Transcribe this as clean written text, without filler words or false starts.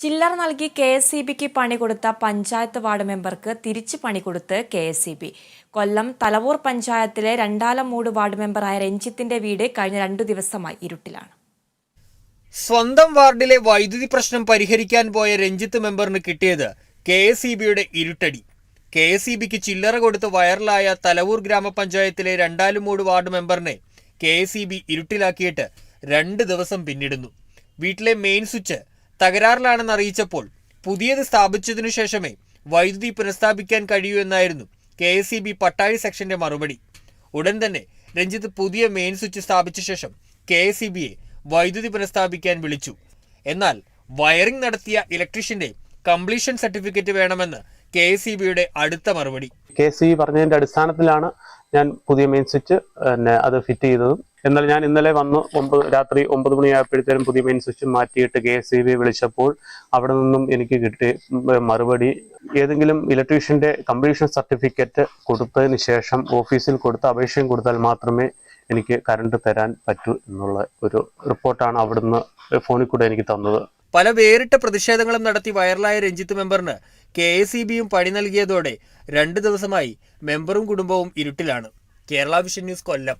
ചില്ലറ നൽകി കെ.എസ്.ഇ.ബിക്ക് പണി കൊടുത്ത പഞ്ചായത്ത് വാർഡ് മെമ്പർക്ക് തിരിച്ചു പണി കൊടുത്ത് കെ.എസ്.ഇ.ബി. കൊല്ലം തലവൂർ പഞ്ചായത്തിലെ രണ്ടാലമൂട് വാർഡ് മെമ്പറായ രഞ്ജിത്തിന്റെ വീട് കഴിഞ്ഞ 2 ദിവസമായി ഇരുട്ടിലാണ്. സ്വന്തം വാർഡിലെ വൈദ്യുതി പ്രശ്നം പരിഹരിക്കാൻ പോയ രഞ്ജിത്ത് മെമ്പറിന് കിട്ടിയത് കെ.എസ്.ഇ.ബിയുടെ ഇരുട്ടടി. കെ.എസ്.ഇ.ബിക്ക് ചില്ലറ കൊടുത്ത് വൈറലായ തലവൂർ ഗ്രാമപഞ്ചായത്തിലെ രണ്ടാലമൂട് വാർഡ് മെമ്പറിനെ കെ.എസ്.ഇ.ബി ഇരുട്ടിലാക്കിയിട്ട് 2 ദിവസം പിന്നിടുന്നു. വീട്ടിലെ മെയിൻ സ്വിച്ച് തകരാറിലാണെന്ന് അറിയിച്ചപ്പോൾ പുതിയത് സ്ഥാപിച്ചതിനു ശേഷമേ വൈദ്യുതി പുനഃസ്ഥാപിക്കാൻ കഴിയൂ എന്നായിരുന്നു കെ.എസ്.ഇ.ബി പട്ടാഴി സെക്ഷന്റെ മറുപടി. ഉടൻ തന്നെ രഞ്ജിത്ത് പുതിയ മെയിൻ സ്വിച്ച് സ്ഥാപിച്ച ശേഷം കെ.എസ്.ഇ.ബിയെ വൈദ്യുതി പുനഃസ്ഥാപിക്കാൻ വിളിച്ചു. എന്നാൽ വയറിംഗ് നടത്തിയ ഇലക്ട്രീഷ്യന്റെ കംപ്ലീഷൻ സർട്ടിഫിക്കറ്റ് വേണമെന്ന് കെ.എസ്.ഇ.ബിയുടെ അടുത്ത മറുപടി. കെ.എസ്.ഇ.ബി പറഞ്ഞതിന്റെ അടിസ്ഥാനത്തിലാണ് ഞാൻ പുതിയ മെയിൻ സ്വിച്ച് അത് ഫിറ്റ് ചെയ്തതും. എന്നാൽ ഞാൻ ഇന്നലെ വന്ന് രാത്രി 9 മണിയായപ്പോഴത്തേനും പുതിയ മെയിൻ സ്വിച്ച് മാറ്റിയിട്ട് കെ.എസ്.ഇ.ബി വിളിച്ചപ്പോൾ അവിടെ നിന്നും എനിക്ക് കിട്ടിയ മറുപടി, ഏതെങ്കിലും ഇലക്ട്രീഷ്യന്റെ കംപ്ലീഷൻ സർട്ടിഫിക്കറ്റ് കൊടുത്തതിന് ശേഷം ഓഫീസിൽ കൊടുത്ത് അപേക്ഷയും കൊടുത്താൽ മാത്രമേ എനിക്ക് കറണ്ട് തരാൻ പറ്റൂ എന്നുള്ള ഒരു റിപ്പോർട്ടാണ് അവിടുന്ന് ഫോണിൽ കൂടെ എനിക്ക് തന്നത്. പല വേറിട്ട പ്രതിഷേധങ്ങളും നടത്തി വൈറലായ രഞ്ജിത്ത് മെമ്പറിന് കെ.എസ്.ഇ.ബിയും പണി നൽകിയതോടെ 2 ദിവസമായി മെമ്പറും കുടുംബവും ഇരുട്ടിലാണ്. കേരള വിഷൻ ന്യൂസ്, കൊല്ലം.